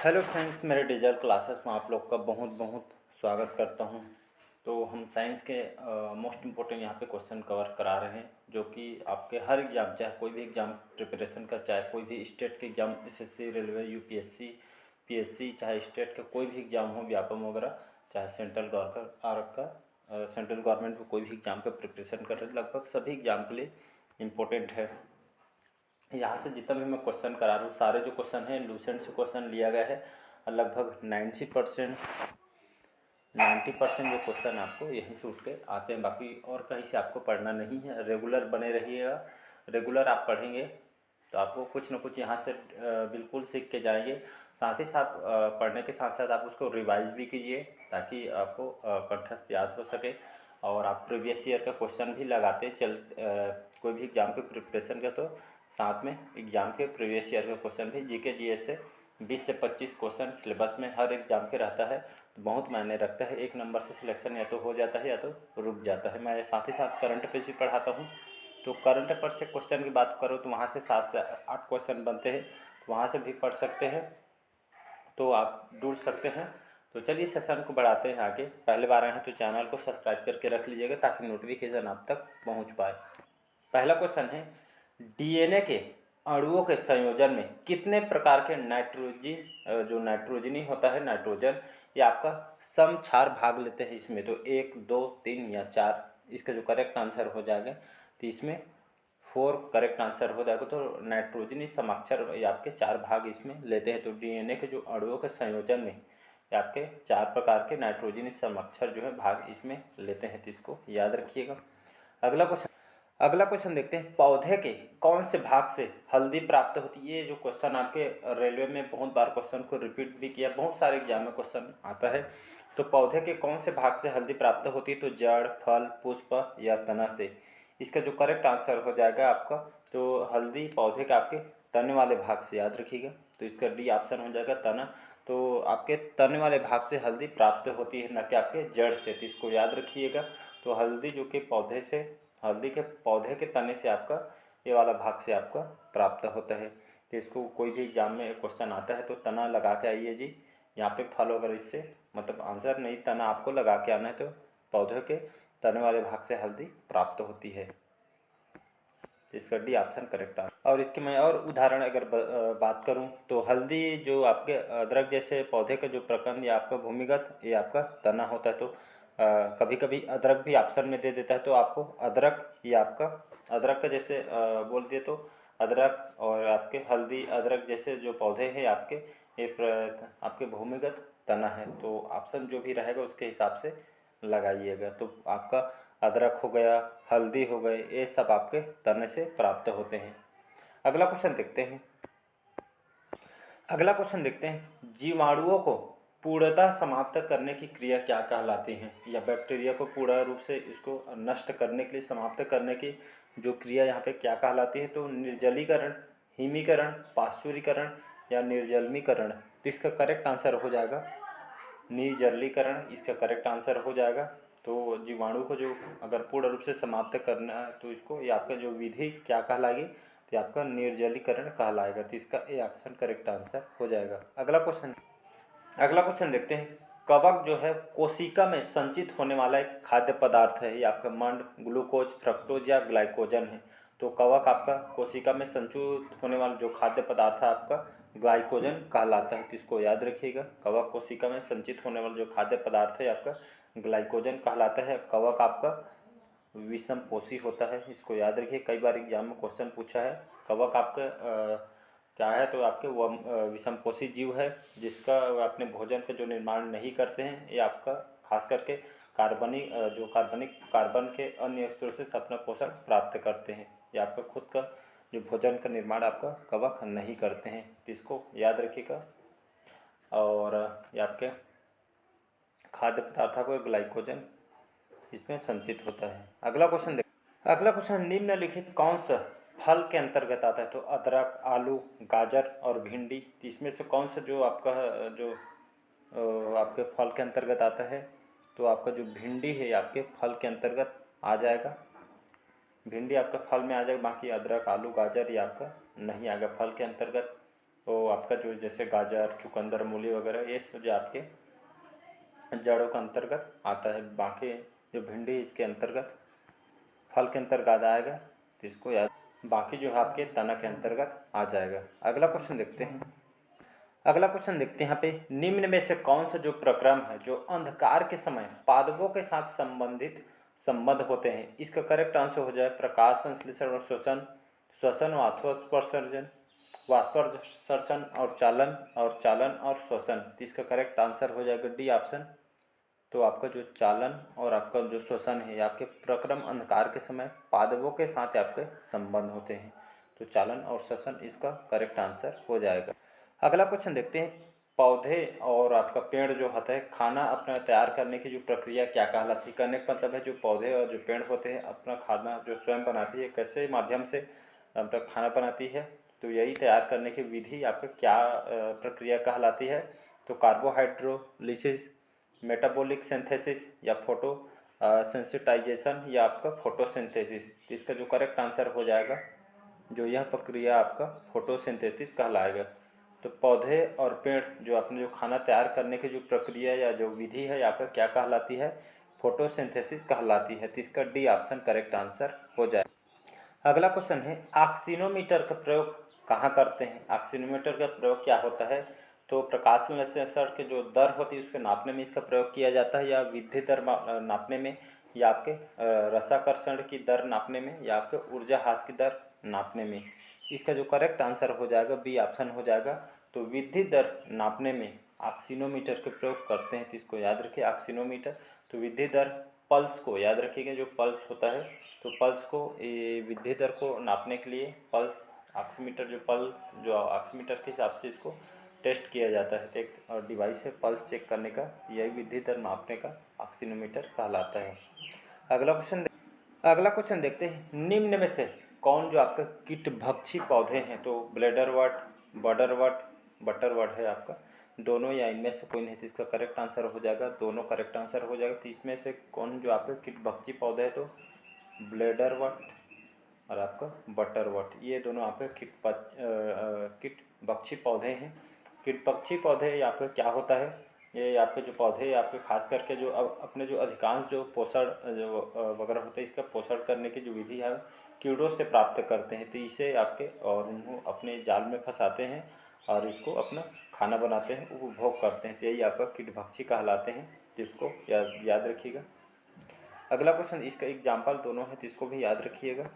Hello friends, मेरे digital classes में आप लोग का बहुत बहुत स्वागत करता हूं। तो हम साइंस के मोस्ट इम्पोर्टेंट यहाँ पे क्वेश्चन कवर करा रहे हैं, जो कि आपके हर एग्जाम, चाहे कोई भी एग्ज़ाम प्रिपरेशन का, चाहे कोई भी स्टेट के exam, SSC, railway, UPSC, PSC, चाहे स्टेट का कोई भी एग्ज़ाम हो, व्यापम वगैरह, चाहे सेंट्रल गवर्नमेंट में कोई भी एग्ज़ाम का प्रिपरेशन कर रहे हैं, लगभग सभी एग्ज़ाम के लिए इम्पोर्टेंट है। यहाँ से जितना भी मैं क्वेश्चन करा रहा हूँ, सारे जो क्वेश्चन हैं लूसेंट से क्वेश्चन लिया गया है और लगभग 90% जो क्वेश्चन आपको यहीं से उठ के आते हैं। बाकी और कहीं से आपको पढ़ना नहीं है। रेगुलर बने रहिएगा। रेगुलर आप पढ़ेंगे तो आपको कुछ ना कुछ यहाँ से बिल्कुल सीख के जाएंगे। साथ ही साथ पढ़ने के साथ साथ आप उसको रिवाइज भी कीजिए, ताकि आपको कंठस्थ याद हो सके। और आप प्रीवियस ईयर का क्वेश्चन भी लगाते कोई भी एग्ज़ाम के प्रिपरेशन का, तो साथ में एग्ज़ाम के प्रीवियस ईयर का क्वेश्चन भी जीके जीएस से 20 से 25 क्वेश्चन सिलेबस में हर एग्ज़ाम के रहता है, तो बहुत मायने रखता है। एक नंबर से सिलेक्शन या तो हो जाता है या तो रुक जाता है। मैं साथ ही साथ करंट अफेयर्स भी पढ़ाता हूँ, तो करंट अफेयर से क्वेश्चन की बात करो तो वहाँ से 7 से 8 क्वेश्चन बनते हैं, तो वहाँ से भी पढ़ सकते हैं, तो आप ढूंढ सकते हैं। तो चलिए सेशन को बढ़ाते हैं आगे। पहले बार आए हैं तो चैनल को सब्सक्राइब करके रख लीजिएगा, ताकि नोटिफिकेशन आप तक पहुँच पाए। पहला क्वेश्चन है, डीएनए के अणुओं के संयोजन में कितने प्रकार के जो नाइट्रोजनी होता है, नाइट्रोजन, ये आपका समक्षार भाग लेते हैं इसमें? तो 1, 2, 3 या 4, इसका जो करेक्ट आंसर हो जाएगा, तो इसमें 4 करेक्ट आंसर हो जाएगा। तो नाइट्रोजनी समक्षर ये आपके 4 भाग इसमें लेते हैं। तो डीएनए के जो अणुओं के संयोजन में ये आपके 4 प्रकार के नाइट्रोजनी समक्षर जो है भाग इसमें लेते हैं, तो इसको याद रखिएगा। अगला क्वेश्चन देखते हैं, पौधे के कौन से भाग से हल्दी प्राप्त होती है? ये जो क्वेश्चन आपके रेलवे में बहुत बार क्वेश्चन को रिपीट भी किया, बहुत सारे एग्जाम में क्वेश्चन आता है। तो पौधे के कौन से भाग से हल्दी प्राप्त होती है? तो जड़, फल, पुष्प या तना से? इसका जो करेक्ट आंसर हो जाएगा आपका, तो हल्दी पौधे के आपके तने वाले भाग से, याद रखिएगा। तो इसका डी ऑप्शन हो जाएगा, तना। तो आपके तने वाले भाग से हल्दी प्राप्त होती है, न कि आपके जड़ से, तो इसको याद रखिएगा। तो हल्दी जो कि हल्दी के पौधे के तने से आपका ये वाला भाग से आपका प्राप्त होता है। तो इसको कोई भी एग्जाम में क्वेश्चन आता है तो तना लगा के आइए जी। यहाँ पे फल वगैरह इससे मतलब आंसर नहीं, तना आपको लगा के आना है। तो पौधे के तने वाले भाग से हल्दी प्राप्त होती है, इसका डी ऑप्शन करेक्ट है। और इसके मैं और उदाहरण अगर बात करूं, तो हल्दी जो आपके अदरक जैसे पौधे का जो प्रकंद या आपका भूमिगत, ये आपका तना होता है। तो कभी कभी अदरक भी ऑप्शन में दे देता है, तो आपको अदरक, ये आपका अदरक का जैसे बोल दिए, तो अदरक और आपके हल्दी, अदरक जैसे जो पौधे हैं आपके, आपके भूमिगत तना है। तो ऑप्शन जो भी रहेगा उसके हिसाब से लगाइएगा। तो आपका अदरक हो गया, हल्दी हो गए, ये सब आपके तने से प्राप्त होते हैं। अगला क्वेश्चन देखते हैं, जीवाणुओं को पूर्णतः समाप्त करने की क्रिया क्या कहलाती है? या बैक्टीरिया को पूर्ण रूप से इसको नष्ट करने के लिए, समाप्त करने की जो क्रिया यहाँ पे क्या कहलाती है? तो निर्जलीकरण, हिमीकरण, पाश्चुरीकरण या निर्जलीकरण? तो इसका करेक्ट आंसर हो जाएगा निर्जलीकरण, इसका करेक्ट आंसर हो जाएगा। तो जीवाणु को जो अगर पूर्ण रूप से समाप्त करना है, तो इसको, ये आपका जो विधि क्या कहलाएगी? तो आपका निर्जलीकरण कहलाएगा। तो इसका ए ऑप्शन करेक्ट आंसर हो जाएगा। अगला क्वेश्चन देखते हैं, कवक जो है कोशिका में संचित होने वाला एक खाद्य पदार्थ है। ये आपका मंड, ग्लूकोज, फ्रक्टोज या ग्लाइकोजन है। तो कवक आपका कोशिका में संचित होने वाला जो खाद्य पदार्थ है आपका ग्लाइकोजन कहलाता है। तो इसको याद रखिएगा, कवक कोशिका में संचित होने वाला जो खाद्य पदार्थ है आपका ग्लाइकोजन कहलाता है। कवक आपका विषमपोषी होता है, इसको याद रखिए। कई बार एग्जाम में क्वेश्चन पूछा है, कवक आपका क्या है? तो आपके विषमपोषी जीव है, जिसका अपने भोजन का जो निर्माण नहीं करते हैं। ये आपका खास करके कार्बन के अन्य स्रोत से अपना पोषण प्राप्त करते हैं। ये आपका खुद का जो भोजन का निर्माण आपका कवक नहीं करते हैं, इसको याद रखिएगा। और ये आपके खाद्य पदार्थों को ग्लाइकोजन इसमें संचित होता है। अगला क्वेश्चन, निम्नलिखित कौन सा फल के अंतर्गत आता है? तो अदरक, आलू, गाजर और भिंडी, इसमें से कौन सा जो आपका जो आपके फल के अंतर्गत आता है? तो आपका जो भिंडी है आपके फल के अंतर्गत आ जाएगा। भिंडी आपका फल में आ जाएगा, बाकी अदरक, आलू, गाजर ये आपका नहीं आएगा फल के अंतर्गत। वो आपका जो जैसे गाजर, चुकंदर, मूली वगैरह ये जो आपके जड़ों के अंतर्गत आता है। बाकी जो भिंडी इसके अंतर्गत फल के अंतर्गत आएगा, तो इसको याद। बाकी जो है आपके तना के अंतर्गत आ जाएगा। अगला क्वेश्चन देखते हैं। अगला क्वेश्चन देखते हैं यहाँ पे, निम्न में से कौन सा जो प्रक्रम है जो अंधकार के समय पादपों के साथ संबंध होते हैं? इसका करेक्ट आंसर हो जाए प्रकाश संश्लेषण और श्वसन, श्वसन वाष्पोत्सर्जन, वाष्पोत्सर्जन और चालन और श्वसन। तो इसका करेक्ट आंसर हो जाएगा डी ऑप्शन। तो आपका जो चालन और आपका जो श्वसन है आपके प्रक्रम अंधकार के समय पादपों के साथ आपके संबंध होते हैं। तो चालन और श्वसन इसका करेक्ट आंसर हो जाएगा। अगला क्वेश्चन देखते हैं, पौधे और आपका पेड़ जो होता है खाना अपना तैयार करने की जो प्रक्रिया क्या कहलाती है? कहने का मतलब है जो पौधे और जो पेड़ होते हैं अपना खाना जो स्वयं बनाती है, कैसे माध्यम से अपना खाना बनाती है? तो यही तैयार करने की विधि आपका क्या प्रक्रिया कहलाती है? तो कार्बोहाइड्रोलिसिस, मेटाबॉलिक सिंथेसिस या फोटो सेंसिटाइजेशन या आपका फोटोसिंथेसिस। इसका जो करेक्ट आंसर हो जाएगा जो यह प्रक्रिया आपका फोटोसिंथेसिस कहलाएगा। तो पौधे और पेड़ जो अपने जो खाना तैयार करने की जो प्रक्रिया या जो विधि है यहाँ पर क्या कहलाती है? फोटोसिंथेसिस कहलाती है। तो इसका डी ऑप्शन करेक्ट आंसर हो जाए। अगला क्वेश्चन है, ऑक्सीनोमीटर का प्रयोग कहाँ करते हैं? ऑक्सीनोमीटर का प्रयोग क्या होता है? तो प्रकाश संश्लेषण के जो दर होती है उसके नापने में इसका प्रयोग किया जाता है, या विद्युत दर नापने में, या आपके रसाकर्षण की दर नापने में, या आपके ऊर्जा ह्रास की दर नापने में। इसका जो करेक्ट आंसर हो जाएगा बी ऑप्शन हो जाएगा। तो विद्युत दर नापने में ऑक्सीनोमीटर का प्रयोग करते हैं। तो इसको याद रखिए ऑक्सीनोमीटर। तो विद्युत दर पल्स को याद रखिएगा, जो पल्स होता है तो पल्स को विद्युत दर को नापने के लिए पल्स ऑक्सीमीटर जो ऑक्सीमीटर के हिसाब से इसको टेस्ट किया जाता है। तो एक डिवाइस है पल्स चेक करने का, यही विद्युत दर मापने का ऑक्सीनोमीटर कहलाता है। अगला क्वेश्चन देखते हैं, निम्न में से कौन जो आपका कीटभक्षी पौधे हैं? तो ब्लेडरवर्ट, बटरवर्ट है आपका, दोनों या इनमें से कोई नहीं। तो इसका करेक्ट आंसर हो जाएगा दोनों करेक्ट आंसर हो जाएगा। तो इसमें से कौन जो आपका कीटभक्षी पौधे है? तो ब्लेडरवर्ट और आपका बटरवर्ट, ये दोनों आपके कीटभक्षी पौधे हैं। कीटभक्षी पौधे आपका क्या होता है? ये आपके जो पौधे आपके खास करके जो अपने जो अधिकांश जो पोषण जो वगैरह होते हैं इसका पोषण करने की जो विधि है कीड़ों से प्राप्त करते हैं। तो इसे आपके और उनको अपने जाल में फंसाते हैं और इसको अपना खाना बनाते हैं, उपभोग करते हैं। तो यही आपका कीटभक्षी कहलाते हैं, जिसको याद रखिएगा। अगला क्वेश्चन, इसका एग्जाम्पल दोनों है तो इसको भी याद रखिएगा।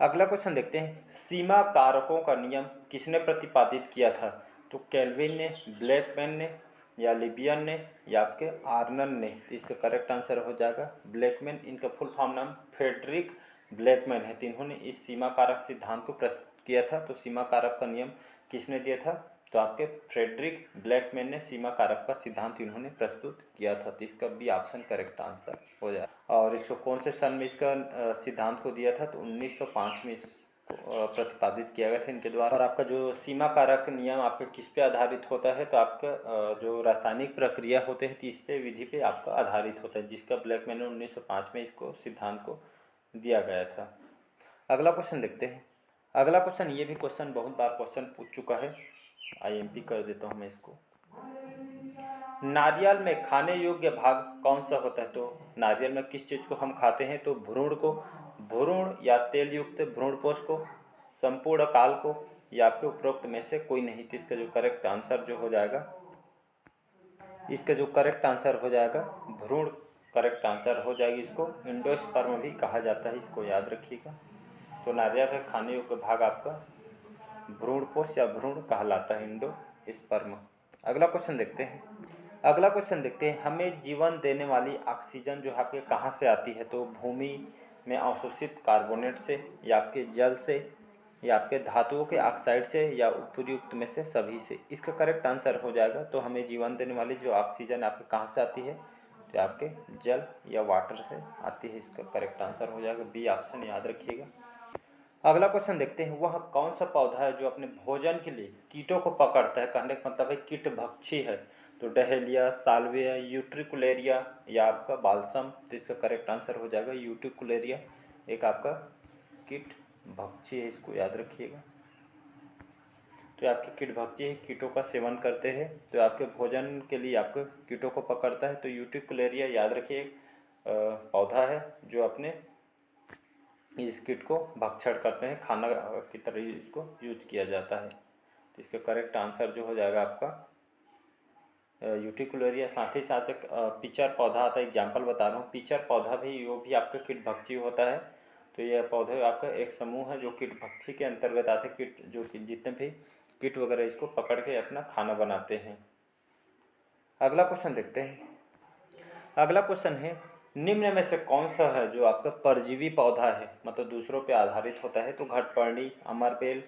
अगला क्वेश्चन देखते हैं, सीमा कारकों का नियम किसने प्रतिपादित किया था? तो केल्विन ने, ब्लैकमैन ने, या लिबियन ने, या आपके आर्नन ने। तो इसका करेक्ट आंसर हो जाएगा ब्लैकमैन। इनका फुल फॉर्म नाम फ्रेडरिक ब्लैकमैन है। तो इन्होंने इस सीमा कारक सिद्धांत को प्रस्तुत किया था। तो सीमा कारक का नियम किसने दिया था? तो आपके फ्रेडरिक ब्लैकमैन ने सीमा कारक का सिद्धांत इन्होंने प्रस्तुत किया था। तो इसका बी ऑप्शन करेक्ट आंसर हो जाए। और इसको कौन से सन में इसका सिद्धांत को दिया था? तो 1905 में इसको प्रतिपादित किया गया था इनके द्वारा। और आपका जो सीमा कारक नियम आपके किस पे आधारित होता है? तो आपका जो रासायनिक प्रक्रिया होते हैं तो इस पे विधि पे आपका आधारित होता है, जिसका ब्लैकमैन ने 1905 में इसको सिद्धांत को दिया गया था। अगला क्वेश्चन देखते हैं। अगला क्वेश्चन, ये भी क्वेश्चन बहुत बार क्वेश्चन पूछ चुका है, IMP कर देता हूँ मैं इसको। नारियल में खाने योग्य भाग कौन सा होता है? तो नारियल में किस चीज़ को हम खाते हैं? तो भ्रूण को, भ्रूण या तेल युक्त भ्रूणपोष को, संपूर्ण काल को, या आपके उपरोक्त में से कोई नहीं। तो इसका जो करेक्ट आंसर जो हो जाएगा, इसका जो करेक्ट आंसर हो जाएगा भ्रूण करेक्ट आंसर हो जाएगी। इसको इंडोस्पर्म भी कहा जाता है, इसको याद रखिएगा। तो नारियल का खाने योग्य भाग आपका भ्रूणपोष या भ्रूण कहलाता है, इंडोस्पर्म। अगला क्वेश्चन देखते हैं, हमें जीवन देने वाली ऑक्सीजन जो आपके कहाँ से आती है? तो भूमि में अवशोषित कार्बोनेट से, या आपके जल से, या आपके धातुओं के ऑक्साइड से, या उपयुक्त में से सभी से। इसका करेक्ट आंसर हो जाएगा। तो हमें जीवन देने वाली जो ऑक्सीजन आपके कहाँ से आती है? तो आपके जल या वाटर से आती है। इसका करेक्ट आंसर हो जाएगा बी ऑप्शन, याद रखिएगा। अगला क्वेश्चन देखते हैं, वह कौन सा पौधा है जो अपने भोजन के लिए कीटों को पकड़ता है? कहने का मतलब है कीटभक्षी है। तो डहेलिया, साल्विया, यूट्रिकुलेरिया, या आपका बाल्सम। तो इसका करेक्ट आंसर हो जाएगा यूट्रिकुलेरिया, एक आपका कीटभक्षी है, इसको याद रखिएगा। तो ये आपकी कीटभक्षी है, कीटों का सेवन करते हैं, तो आपके भोजन के लिए आपके कीटों को पकड़ता है। तो यूटिकुलेरिया याद रखिए पौधा है जो अपने इस कीट को भक्षण करते हैं, खाना की तरह इसको यूज किया जाता है। तो इसका करेक्ट आंसर जो हो जाएगा आपका यूटिकुलेरिया। साथ ही साथ एक पिचर पौधा आता है, एग्जाम्पल बता रहा हूँ। पिचर पौधा भी वो भी आपका कीटभक्षी होता है। तो यह पौधे आपका एक समूह है जो कीटभक्षी के अंतर्गत आते हैं। कीट जो कि जितने भी कीट वगैरह इसको पकड़ के अपना खाना बनाते हैं। अगला क्वेश्चन देखते हैं। अगला क्वेश्चन है, निम्न में से कौन सा है जो आपका परजीवी पौधा है, मतलब दूसरों पे आधारित होता है? तो घटपर्णी, अमरबेल,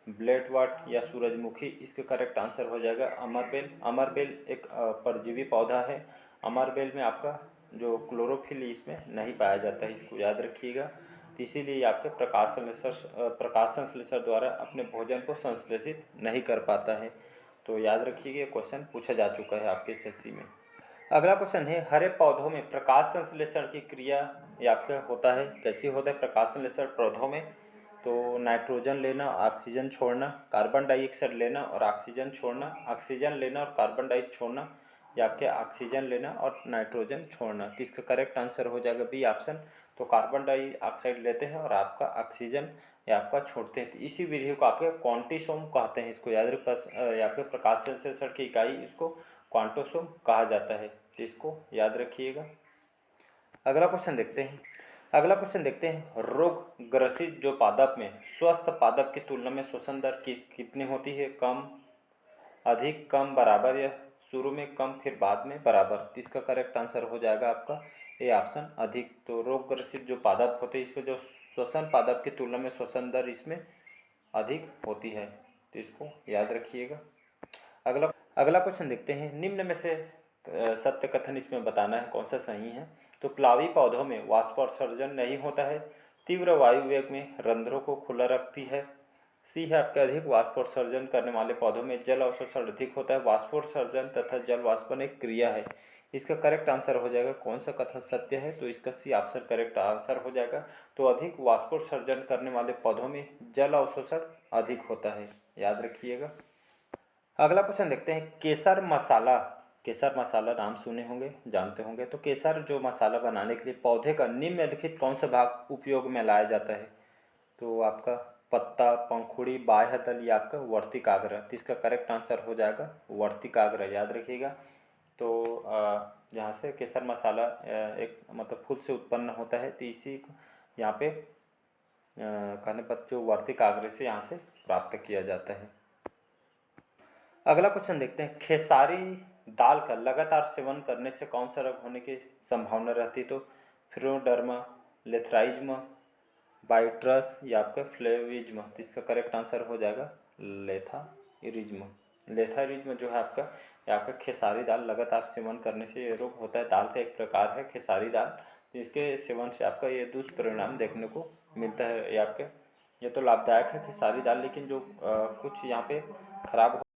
ब्लेडवर्ट या सूरजमुखी। इसका करेक्ट आंसर हो जाएगा अमरबेल। अमरबेल एक परजीवी पौधा है। अमरबेल में आपका जो क्लोरोफिल इसमें नहीं पाया जाता है, इसको याद रखिएगा। तो इसीलिए आपके प्रकाश संश्लेषण द्वारा अपने भोजन को संश्लेषित नहीं कर पाता है। तो याद रखिएगा, क्वेश्चन पूछा जा चुका है आपके एसएससी में। अगला क्वेश्चन है, हरे पौधों में प्रकाश संश्लेषण की क्रिया आपका होता है, कैसे होता है प्रकाश संश्लेषण पौधों में? तो नाइट्रोजन लेना, ऑक्सीजन छोड़ना, कार्बन डाइऑक्साइड लेना और ऑक्सीजन छोड़ना, ऑक्सीजन लेना और कार्बन डाइऑक्साइड छोड़ना, या आपके ऑक्सीजन लेना और नाइट्रोजन छोड़ना। तो इसका करेक्ट आंसर हो जाएगा बी ऑप्शन। तो कार्बन डाइऑक्साइड लेते हैं और आपका ऑक्सीजन या आपका छोड़ते हैं। तो इसी विधि को आपके क्वांटिसोम कहते हैं। इसको याद रखिए, आपके प्रकाश संश्लेषण की इकाई इसको क्वांटोसोम कहा जाता है। तो इसको याद रखिएगा। अगला क्वेश्चन देखते हैं। रोग ग्रसित जो पादप में स्वस्थ पादप की तुलना में श्वसन दर कितनी होती है? कम, अधिक, कम, बराबर या शुरू में कम फिर बाद में बराबर। तो इसका करेक्ट आंसर हो जाएगा आपका ए ऑप्शन, अधिक। तो रोग ग्रसित जो पादप होते हैं इसमें जो श्वसन पादप की तुलना में श्वसन दर इसमें अधिक होती है। तो इसको याद रखिएगा। अगला क्वेश्चन देखते हैं, निम्न में से सत्य कथन इसमें बताना है कौन सा सही है। तो प्लावी पौधों में वाष्पोत्सर्जन नहीं होता है, तीव्र वायु वेग में रंध्रों को खुला रखती है। सी है आपके अधिक वाष्पोत्सर्जन करने वाले पौधों में जल अवशोषण अधिक होता है। वाष्पोत्सर्जन तथा जल वाष्पन एक क्रिया है। इसका करेक्ट आंसर हो जाएगा कौन सा कथन सत्य है? तो इसका सी ऑप्शन करेक्ट आंसर हो जाएगा। तो अधिक वाष्पोत्सर्जन करने वाले पौधों में जल अवशोषण अधिक होता है, याद रखिएगा। अगला क्वेश्चन देखते हैं, केसर मसाला नाम सुने होंगे, जानते होंगे। तो केसर जो मसाला बनाने के लिए पौधे का निम्नलिखित कौन सा भाग उपयोग में लाया जाता है? तो आपका पत्ता, पंखुड़ी, बाह्य तल या आपका वर्तिकाग्र। तो इसका करेक्ट आंसर हो जाएगा वर्तिकाग्र, याद रखिएगा। तो यहाँ से केसर मसाला एक मतलब फूल से उत्पन्न होता है। तो इसी को यहाँ पे कहने पर जो वर्तिकाग्र से यहाँ से प्राप्त किया जाता है। अगला क्वेश्चन देखते हैं, खेसारी दाल का लगातार सेवन करने से कौन सा रोग होने की संभावना रहती है? तो फ्रियोडर्मा, लेथराइज्म, बाइट्रस या आपका फ्लेविज्म। तो इसका करेक्ट आंसर हो जाएगा लेथाइरिज्म। लेथाइरिज्म जो है आपका खेसारी दाल लगातार सेवन करने से ये रोग होता है। दाल का एक प्रकार है खेसारी दाल, तो इसके सेवन से आपका ये दुष्परिणाम देखने को मिलता है। ये तो लाभदायक है खेसारी दाल, लेकिन जो कुछ यहाँ पे खराब